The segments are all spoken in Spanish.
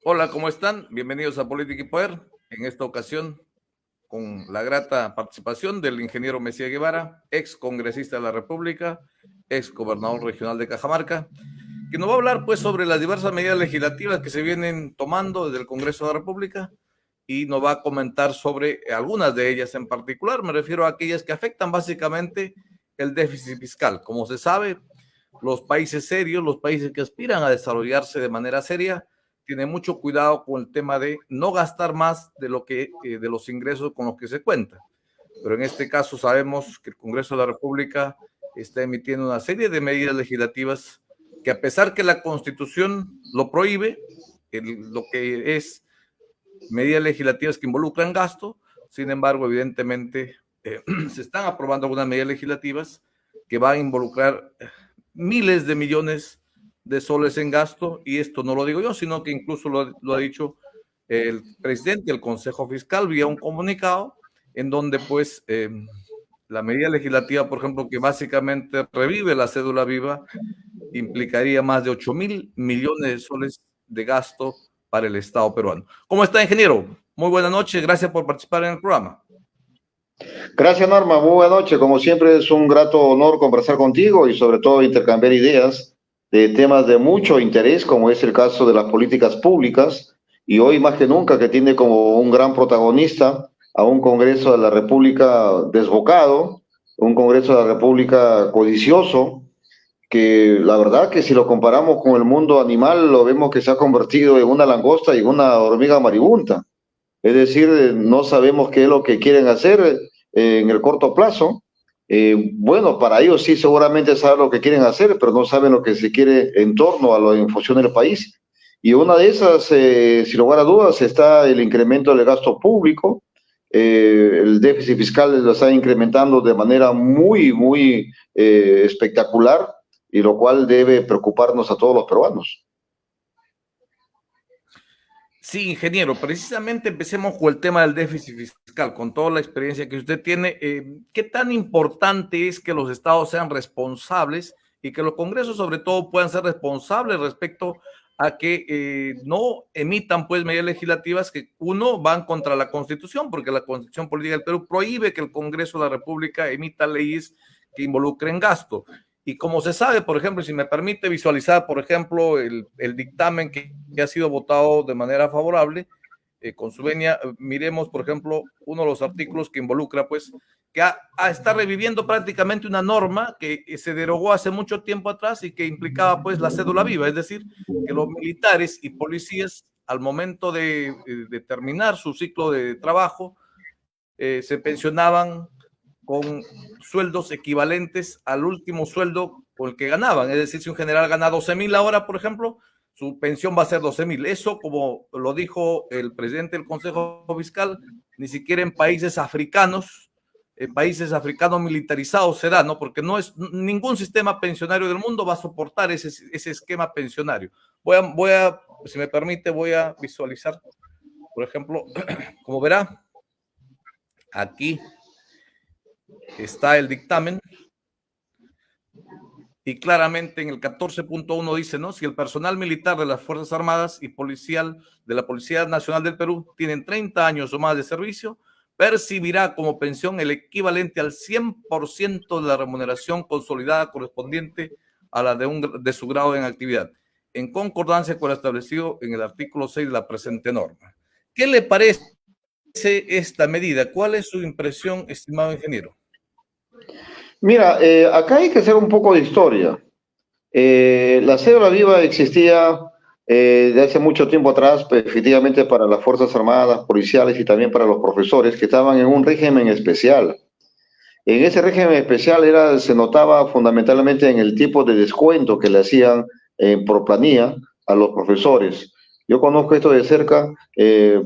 Hola, ¿cómo están? Bienvenidos a Política y Poder. En esta ocasión, con la grata participación del ingeniero Mesía Guevara, ex congresista de la República, ex gobernador regional de Cajamarca, que nos va a hablar pues sobre las diversas medidas legislativas que se vienen tomando desde el Congreso de la República y nos va a comentar sobre algunas de ellas en particular. Me refiero a aquellas que afectan básicamente el déficit fiscal. Como se sabe, los países serios, los países que aspiran a desarrollarse de manera seria, tienen mucho cuidado con el tema de no gastar más de lo que de los ingresos con los que se cuenta. Pero en este caso sabemos que el Congreso de la República está emitiendo una serie de medidas legislativas que, a pesar que la Constitución lo prohíbe, lo que es medidas legislativas que involucran gasto, sin embargo, evidentemente, se están aprobando algunas medidas legislativas que van a involucrar miles de millones de soles en gasto, y esto no lo digo yo, sino que incluso lo ha dicho el presidente del Consejo Fiscal vía un comunicado en donde pues la medida legislativa, por ejemplo, que básicamente revive la cédula viva, implicaría más de 8.000 millones de soles de gasto para el Estado peruano. ¿Cómo está, ingeniero? Muy buenas noches, gracias por participar en el programa. Gracias, Norma. Muy buena noche. Como siempre, es un grato honor conversar contigo y sobre todo intercambiar ideas de temas de mucho interés, como es el caso de las políticas públicas, y hoy más que nunca que tiene como un gran protagonista a un Congreso de la República desbocado, un Congreso de la República codicioso, que la verdad que si lo comparamos con el mundo animal, lo vemos que se ha convertido en una langosta y en una hormiga maribunta. Es decir, no sabemos qué es lo que quieren hacer en el corto plazo. Bueno, para ellos sí seguramente saben lo que quieren hacer, pero no saben lo que se quiere en torno a lo en función del país. Y una de esas, sin lugar a dudas, está el incremento del gasto público. El déficit fiscal lo está incrementando de manera muy espectacular, y lo cual debe preocuparnos a todos los peruanos. Sí, ingeniero, precisamente empecemos con el tema del déficit fiscal, con toda la experiencia que usted tiene. ¿Qué tan importante es que los estados sean responsables y que los congresos sobre todo puedan ser responsables respecto a que no emitan pues medidas legislativas que uno van contra la Constitución, porque la Constitución Política del Perú prohíbe que el Congreso de la República emita leyes que involucren gasto? Y como se sabe, por ejemplo, si me permite visualizar, por ejemplo, el dictamen que ha sido votado de manera favorable, con su venia, miremos, por ejemplo, uno de los artículos que involucra, pues, que está reviviendo prácticamente una norma que se derogó hace mucho tiempo atrás y que implicaba, pues, la cédula viva, es decir, que los militares y policías, al momento de terminar su ciclo de trabajo, se pensionaban con sueldos equivalentes al último sueldo con el que ganaban. Es decir, si un general gana 12,000 ahora, por ejemplo, su pensión va a ser 12,000. Eso, como lo dijo el presidente del Consejo Fiscal, ni siquiera en países africanos militarizados se da, ¿no? Porque no es ningún sistema pensionario del mundo va a soportar ese esquema pensionario. Si me permite, voy a visualizar, por ejemplo, como verá, aquí está el dictamen y claramente en el 14.1 dice, ¿no? Si el personal militar de las Fuerzas Armadas y policial de la Policía Nacional del Perú tienen 30 años o más de servicio, percibirá como pensión el equivalente al 100% de la remuneración consolidada correspondiente a la de su grado en actividad, en concordancia con lo establecido en el artículo 6 de la presente norma. ¿Qué le parece esta medida? ¿Cuál es su impresión, estimado ingeniero? Mira, acá hay que hacer un poco de historia. La cédula viva existía de hace mucho tiempo atrás, pues, efectivamente para las Fuerzas Armadas, policiales y también para los profesores que estaban en un régimen especial. En ese régimen especial se notaba fundamentalmente en el tipo de descuento que le hacían por planilla a los profesores. Yo conozco esto de cerca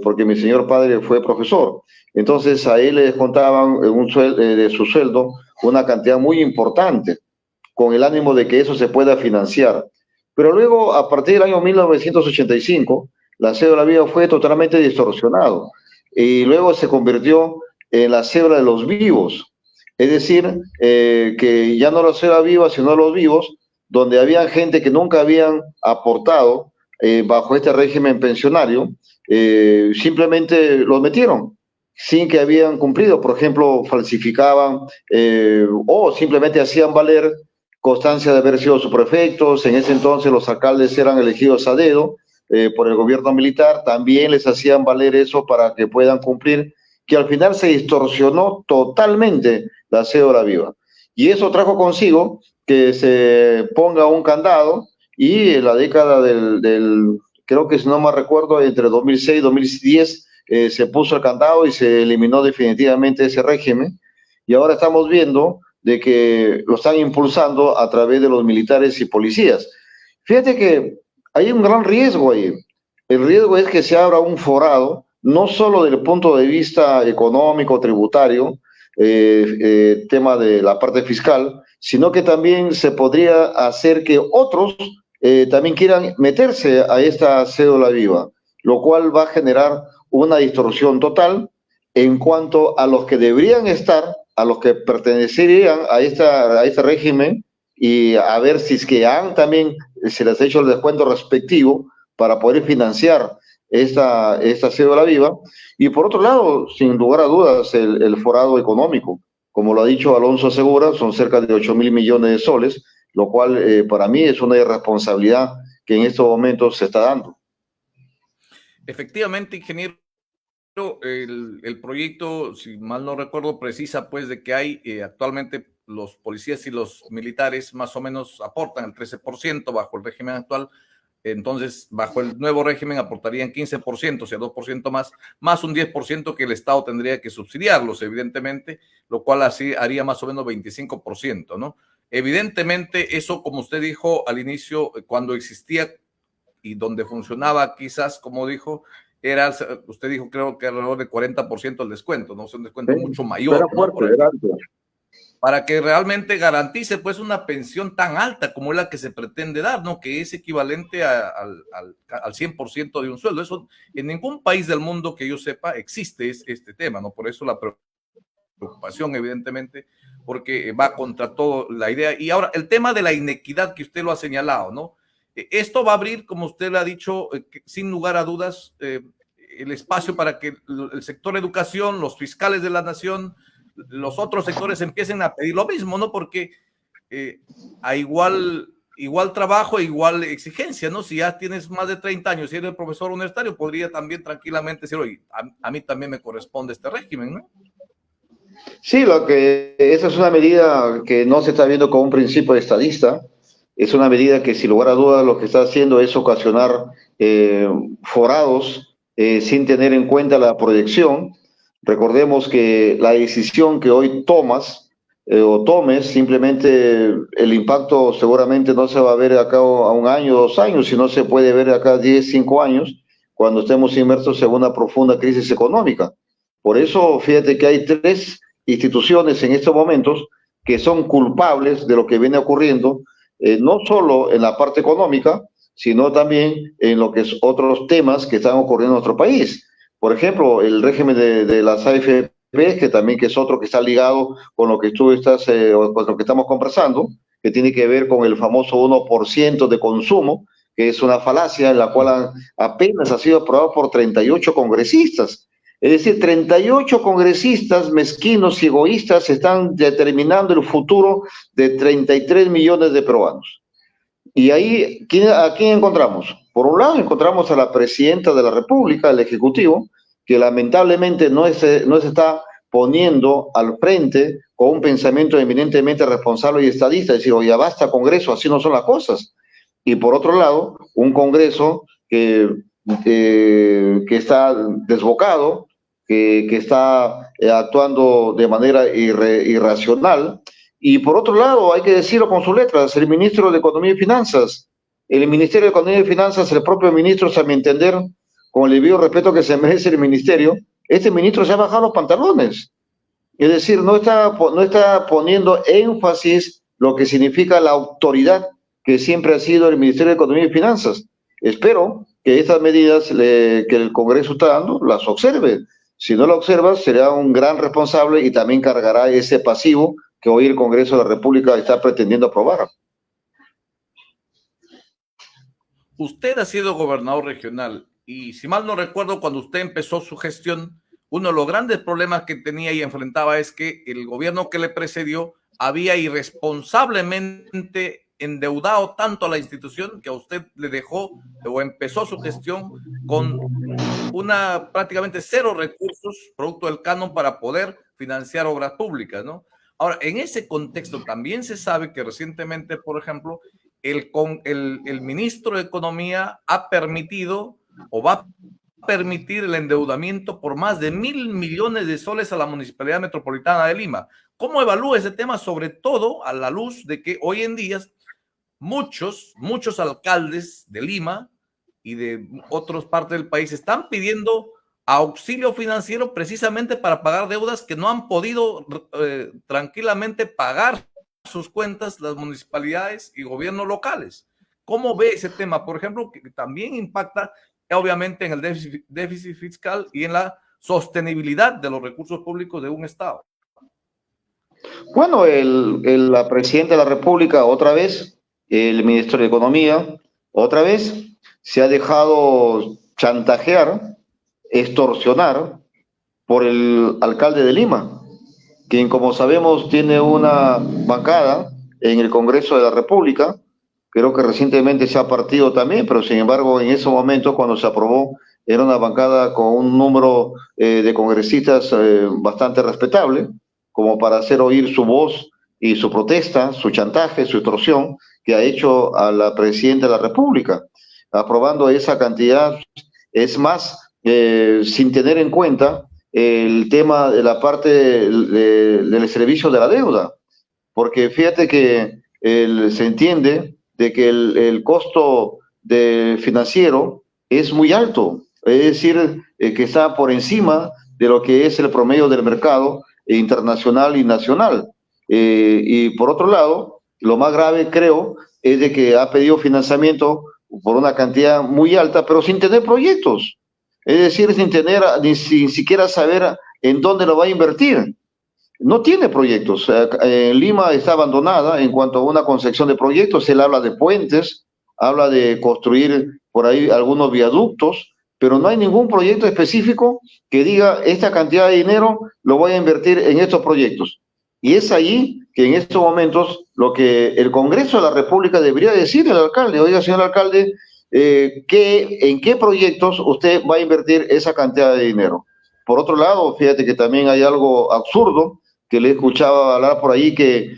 porque mi señor padre fue profesor. Entonces a él le descontaban de su sueldo una cantidad muy importante con el ánimo de que eso se pueda financiar. Pero luego, a partir del año 1985, la cédula viva fue totalmente distorsionado y luego se convirtió en la cédula de los vivos. Es decir, que ya no la cédula viva, sino los vivos, donde había gente que nunca habían aportado bajo este régimen pensionario, simplemente los metieron sin que habían cumplido. Por ejemplo, falsificaban o simplemente hacían valer constancia de haber sido subprefectos. En ese entonces los alcaldes eran elegidos a dedo por el gobierno militar, también les hacían valer eso para que puedan cumplir, que al final se distorsionó totalmente la cédula viva. Y eso trajo consigo que se ponga un candado y en la década creo que si no me recuerdo, entre 2006 y 2010 se puso el candado y se eliminó definitivamente ese régimen. Y ahora estamos viendo de que lo están impulsando a través de los militares y policías. Fíjate que hay un gran riesgo ahí. El riesgo es que se abra un forado, no solo desde el punto de vista económico, tributario, tema de la parte fiscal, sino que también se podría hacer que otros también quieran meterse a esta cédula viva, lo cual va a generar una distorsión total en cuanto a los que deberían estar, a los que pertenecerían a este régimen, y a ver si es que también se les ha hecho el descuento respectivo para poder financiar esta cédula viva. Y por otro lado, sin lugar a dudas, el forado económico, como lo ha dicho Alonso Segura, son cerca de 8.000 millones de soles, lo cual para mí es una irresponsabilidad que en estos momentos se está dando. Efectivamente, ingeniero, el proyecto, si mal no recuerdo, precisa pues de que hay actualmente los policías y los militares más o menos aportan el 13% bajo el régimen actual. Entonces, bajo el nuevo régimen aportarían 15%, o sea, 2% más un 10% que el Estado tendría que subsidiarlos, evidentemente, lo cual así haría más o menos 25%, ¿no? Evidentemente, eso, como usted dijo al inicio, cuando existía y donde funcionaba, quizás, como dijo, usted dijo, creo que alrededor de 40% el descuento, ¿no? Es un descuento mucho mayor, era fuerte, ¿no? era alto. Para que realmente garantice pues una pensión tan alta como la que se pretende dar, ¿no? Que es equivalente al 100% de un sueldo. Eso en ningún país del mundo que yo sepa existe este tema, ¿no? Por eso la preocupación, evidentemente, porque va contra todo la idea. Y ahora, el tema de la inequidad que usted lo ha señalado, ¿no? Esto va a abrir, como usted le ha dicho, sin lugar a dudas, el espacio para que el sector educación, los fiscales de la nación, los otros sectores empiecen a pedir lo mismo, ¿no? Porque a igual trabajo, igual exigencia, ¿no? Si ya tienes más de 30 años y eres profesor universitario, podría también tranquilamente decir, oye, a mí también me corresponde este régimen, ¿no? Sí, esa es una medida que no se está viendo como un principio estadista. Es una medida que, sin lugar a dudas, lo que está haciendo es ocasionar forados sin tener en cuenta la proyección. Recordemos que la decisión que hoy tomas o tomes, simplemente el impacto seguramente no se va a ver acá a un año, 2 años, sino se puede ver acá 10, 5 años, cuando estemos inmersos en una profunda crisis económica. Por eso, fíjate que hay 3 instituciones en estos momentos que son culpables de lo que viene ocurriendo, no solo en la parte económica, sino también en lo que es otros temas que están ocurriendo en nuestro país. Por ejemplo, el régimen de las AFP, que es otro que está ligado con lo que tú estás, con lo que estamos conversando, que tiene que ver con el famoso 1% de consumo, que es una falacia en la cual apenas ha sido aprobado por 38 congresistas. Es decir, 38 congresistas mezquinos y egoístas están determinando el futuro de 33 millones de peruanos. Y ahí, ¿a quién encontramos? Por un lado, encontramos a la presidenta de la República, el Ejecutivo, que lamentablemente no se está poniendo al frente con un pensamiento eminentemente responsable y estadista, es decir, oye, basta Congreso, así no son las cosas. Y por otro lado, un Congreso que está desbocado, que está actuando de manera irracional. Y por otro lado, hay que decirlo con sus letras, el ministro de Economía y Finanzas, el Ministerio de Economía y Finanzas, el propio ministro, a mi entender, con el debido respeto que se merece el ministerio, este ministro se ha bajado los pantalones. Es decir, no está poniendo énfasis lo que significa la autoridad que siempre ha sido el Ministerio de Economía y Finanzas. Espero que estas medidas que el Congreso está dando las observe. Si no lo observa, será un gran responsable y también cargará ese pasivo que hoy el Congreso de la República está pretendiendo aprobar. usted ha sido gobernador regional y si mal no recuerdo, cuando usted empezó su gestión, uno de los grandes problemas que tenía y enfrentaba es que el gobierno que le precedió había irresponsablemente endeudado tanto a la institución que a usted le dejó o empezó su gestión con una prácticamente cero recursos producto del canon para poder financiar obras públicas, ¿no? Ahora, en ese contexto también se sabe que recientemente, por ejemplo, el ministro de Economía ha permitido o va a permitir el endeudamiento por más de 1.000 millones de soles a la Municipalidad Metropolitana de Lima. ¿Cómo evalúa ese tema? Sobre todo a la luz de que hoy en día muchos alcaldes de Lima y de otras partes del país están pidiendo auxilio financiero precisamente para pagar deudas que no han podido tranquilamente pagar sus cuentas las municipalidades y gobiernos locales. ¿Cómo ve ese tema? Por ejemplo, que también impacta obviamente en el déficit fiscal y en la sostenibilidad de los recursos públicos de un Estado. Bueno, la presidenta de la República, otra vez, el ministro de Economía, otra vez, se ha dejado chantajear, extorsionar por el alcalde de Lima, quien, como sabemos, tiene una bancada en el Congreso de la República. Creo que recientemente se ha partido también, pero sin embargo, en ese momento, cuando se aprobó, era una bancada con un número de congresistas bastante respetable, como para hacer oír su voz y su protesta, su chantaje, su extorsión que ha hecho a la presidenta de la República, aprobando esa cantidad. Es más, sin tener en cuenta el tema de la parte del servicio de la deuda, porque fíjate que se entiende de que el costo financiero es muy alto, es decir, que está por encima de lo que es el promedio del mercado internacional y nacional. Y por otro lado, lo más grave creo es de que ha pedido financiamiento por una cantidad muy alta, pero sin tener proyectos, es decir, sin tener, sin siquiera saber en dónde lo va a invertir. No tiene proyectos. Lima está abandonada en cuanto a una concepción de proyectos. Él habla de puentes, habla de construir por ahí algunos viaductos, pero no hay ningún proyecto específico que diga esta cantidad de dinero lo voy a invertir en estos proyectos. Y es allí que en estos momentos lo que el Congreso de la República debería decirle al alcalde: oiga, señor alcalde, ¿en qué proyectos usted va a invertir esa cantidad de dinero? Por otro lado, fíjate que también hay algo absurdo que le escuchaba hablar por ahí, que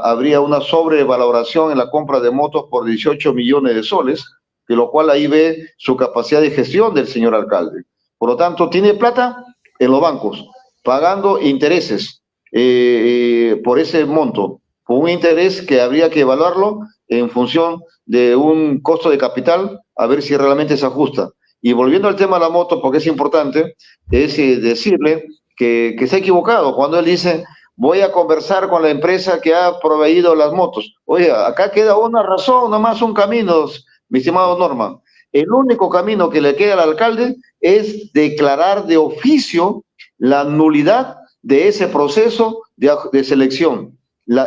habría una sobrevaloración en la compra de motos por 18 millones de soles, que lo cual ahí ve su capacidad de gestión del señor alcalde. Por lo tanto, tiene plata en los bancos, pagando intereses por ese monto, con un interés que habría que evaluarlo en función de un costo de capital, a ver si realmente se ajusta. Y volviendo al tema de la moto, porque es importante, es decirle que se ha equivocado cuando él dice: voy a conversar con la empresa que ha proveído las motos. Oye, acá queda una razón, nomás un camino, mi estimado Norma. El único camino que le queda al alcalde es declarar de oficio la nulidad de ese proceso de selección.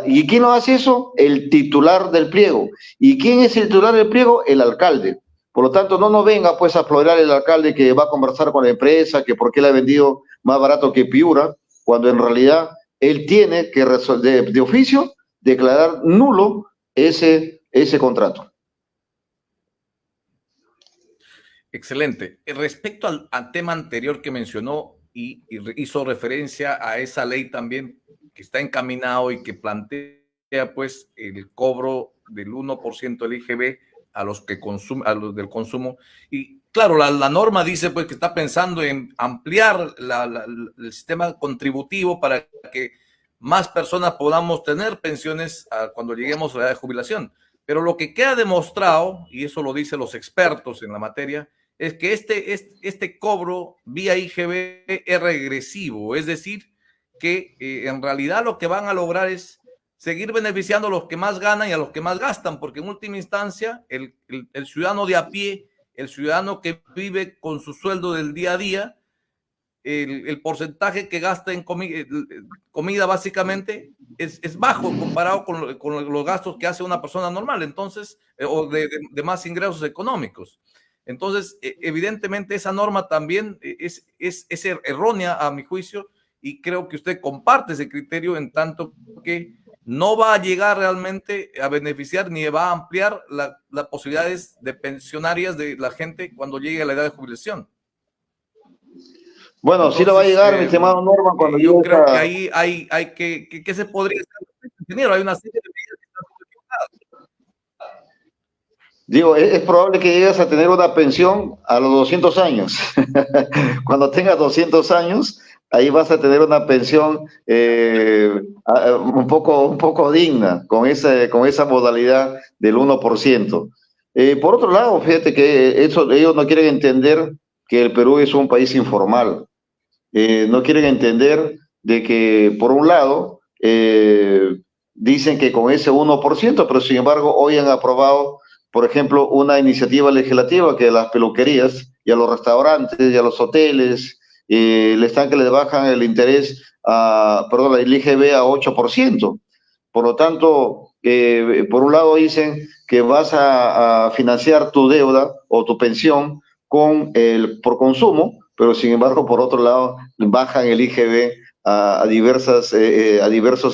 ¿Y quién lo hace eso? El titular del pliego. ¿Y quién es el titular del pliego? El alcalde. Por lo tanto, no nos venga pues a explorar el alcalde que va a conversar con la empresa, que por qué le ha vendido más barato que Piura, cuando en realidad él tiene que resolver de oficio, declarar nulo ese contrato. Excelente. Respecto al tema anterior que mencionó y hizo referencia a esa ley también que está encaminado y que plantea pues el cobro del 1% del IGB a los que consumen, a los del consumo. Y claro, la norma dice pues que está pensando en ampliar el sistema contributivo para que más personas podamos tener pensiones cuando lleguemos a la edad de jubilación. Pero lo que queda demostrado, y eso lo dicen los expertos en la materia, es que este cobro vía IGB es regresivo, es decir, que en realidad lo que van a lograr es seguir beneficiando a los que más ganan y a los que más gastan, porque en última instancia el ciudadano de a pie, el ciudadano que vive con su sueldo del día a día, el porcentaje que gasta en comida básicamente es bajo comparado con los gastos que hace una persona normal, entonces, o de más ingresos económicos. Entonces, evidentemente esa norma también es errónea a mi juicio, y creo que usted comparte ese criterio, en tanto que no va a llegar realmente a beneficiar ni va a ampliar las posibilidades de pensionarias de la gente cuando llegue a la edad de jubilación. Bueno, sí lo va a Entonces, llegar, mi estimado Norma, cuando yo llegue creo que a... ahí hay que se podría hacer, ingeniero. Hay una serie de medidas que están equivocadas. Digo, es probable que llegues a tener una pensión a los 200 años. Cuando tengas 200 años, ahí vas a tener una pensión un poco digna con esa modalidad del 1%. Por otro lado, fíjate que ellos no quieren entender que el Perú es un país informal. No quieren entender de que, por un lado, dicen que con ese 1%, pero sin embargo hoy han aprobado, por ejemplo, una iniciativa legislativa que a las peluquerías y a los restaurantes y a los hoteles que le bajan el interés, perdón, el IGB a 8%. Por lo tanto, por un lado dicen que vas a financiar tu deuda o tu pensión por consumo, pero sin embargo, por otro lado, bajan el IGB a diversos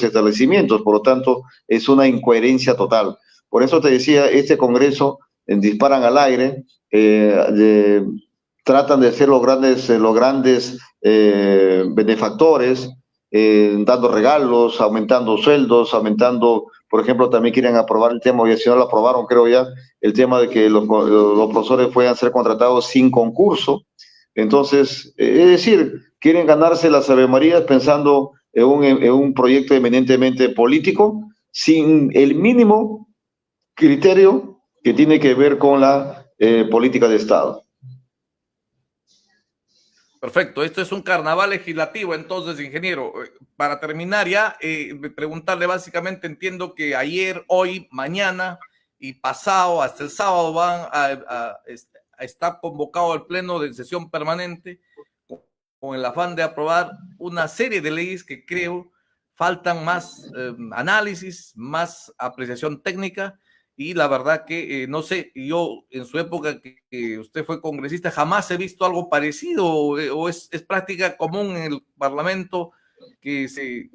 establecimientos. Por lo tanto, es una incoherencia total. Por eso te decía, este Congreso disparan al aire, tratan de ser los grandes benefactores, dando regalos, aumentando sueldos, por ejemplo, también quieren aprobar el tema, y si no lo aprobaron, creo ya, el tema de que los profesores puedan ser contratados sin concurso. Entonces, es decir, quieren ganarse las avemarías pensando en un proyecto eminentemente político, sin el mínimo criterio que tiene que ver con la política de Estado. Perfecto, esto es un carnaval legislativo, entonces, ingeniero. Para terminar ya, preguntarle básicamente, entiendo que ayer, hoy, mañana y pasado, hasta el sábado, van a estar convocado el pleno de sesión permanente con el afán de aprobar una serie de leyes que creo faltan más análisis, más apreciación técnica. Y la verdad que no sé, yo en su época que usted fue congresista jamás he visto algo parecido, o es práctica común en el Parlamento que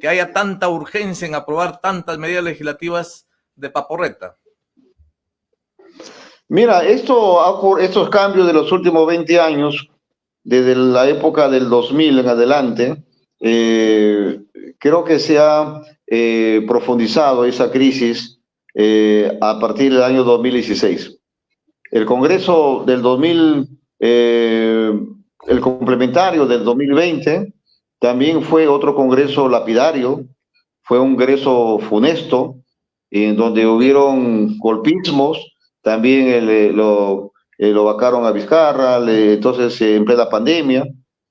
haya tanta urgencia en aprobar tantas medidas legislativas de paporreta. Mira, estos cambios de los últimos 20 años, desde la época del 2000 en adelante, creo que se ha profundizado esa crisis a partir del año 2016. El Congreso del 2000, el complementario del 2020, también fue otro Congreso lapidario, fue un Congreso funesto, en donde hubieron golpismos, también lo vacaron a Vizcarra, entonces en plena pandemia.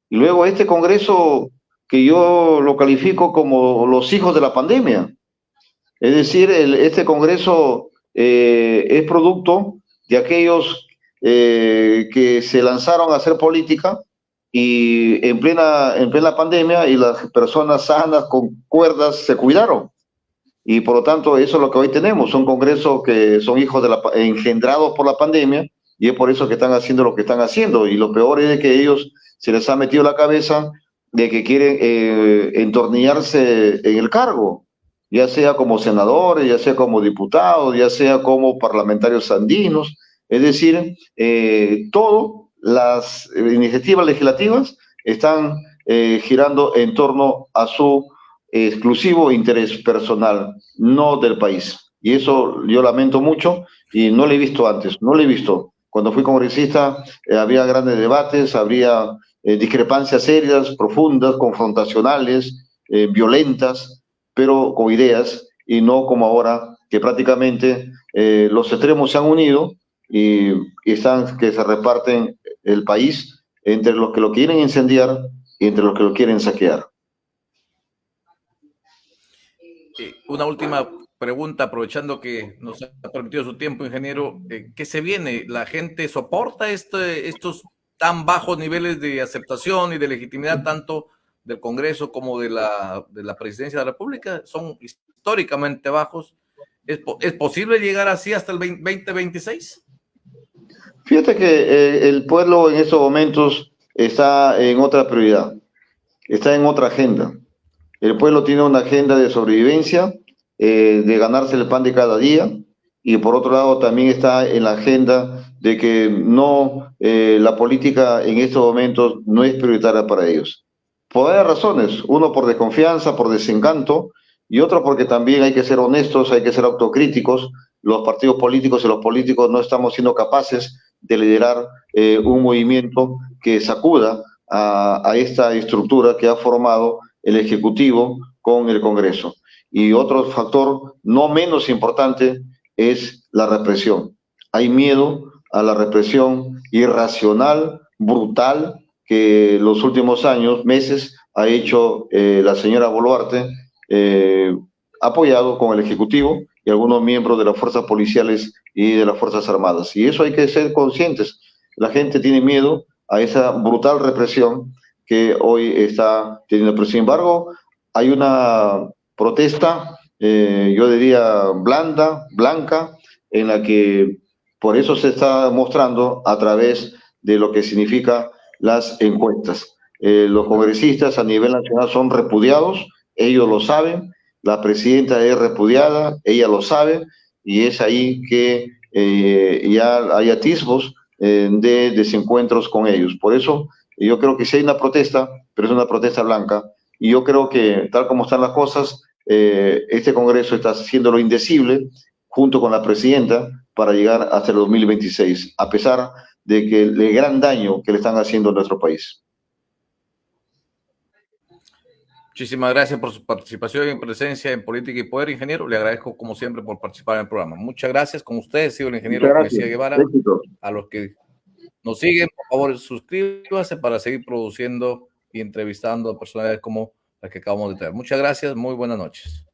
Y luego este Congreso que yo lo califico como los hijos de la pandemia. Es decir, este Congreso es producto de aquellos que se lanzaron a hacer política y en plena pandemia, y las personas sanas con cuerdas se cuidaron. Y por lo tanto, eso es lo que hoy tenemos, un Congreso que son hijos engendrados por la pandemia, y es por eso que están haciendo lo que están haciendo. Y lo peor es de que ellos se les ha metido la cabeza de que quieren entornillarse en el cargo, ya sea como senadores, ya sea como diputados, ya sea como parlamentarios andinos. Es decir, todas las iniciativas legislativas están girando en torno a su exclusivo interés personal, no del país. Y eso yo lamento mucho y no lo he visto antes, no lo he visto. Cuando fui congresista había grandes debates, habría discrepancias serias, profundas, confrontacionales, violentas, pero con ideas, y no como ahora, que prácticamente los extremos se han unido y están que se reparten el país entre los que lo quieren incendiar y entre los que lo quieren saquear. Una última pregunta, aprovechando que nos ha permitido su tiempo, ingeniero. ¿Qué se viene? ¿La gente soporta estos tan bajos niveles de aceptación y de legitimidad tanto del Congreso como de la Presidencia de la República? Son históricamente bajos. ¿Es posible llegar así hasta el 2026? Fíjate que el pueblo en estos momentos está en otra prioridad, está en otra agenda. El pueblo tiene una agenda de sobrevivencia, de ganarse el pan de cada día, y por otro lado también está en la agenda de que no, la política en estos momentos no es prioritaria para ellos. Por varias razones, uno por desconfianza, por desencanto, y otro porque también hay que ser honestos, hay que ser autocríticos. Los partidos políticos y los políticos no estamos siendo capaces de liderar un movimiento que sacuda a esta estructura que ha formado el Ejecutivo con el Congreso. Y otro factor no menos importante es la represión. Hay miedo a la represión irracional, brutal, que los últimos años, meses, ha hecho la señora Boluarte, apoyado con el Ejecutivo y algunos miembros de las fuerzas policiales y de las Fuerzas Armadas. Y eso hay que ser conscientes. La gente tiene miedo a esa brutal represión que hoy está teniendo. Pero sin embargo, hay una protesta, yo diría blanda, blanca, en la que por eso se está mostrando a través de lo que significa las encuestas. Los congresistas a nivel nacional son repudiados, ellos lo saben, la presidenta es repudiada, ella lo sabe, y es ahí que ya hay atisbos de desencuentros con ellos. Por eso yo creo que sí hay una protesta, pero es una protesta blanca, y yo creo que tal como están las cosas, este Congreso está haciendo lo indecible junto con la presidenta para llegar hasta el 2026, a pesar de que el gran daño que le están haciendo a nuestro país. Muchísimas gracias por su participación y presencia en Política y Poder, ingeniero. Le agradezco, como siempre, por participar en el programa. Muchas gracias. Con ustedes ha sido el ingeniero Mesías Guevara. Éxito. A los que nos siguen, por favor, suscríbase para seguir produciendo y entrevistando a personalidades como las que acabamos de tener. Muchas gracias. Muy buenas noches.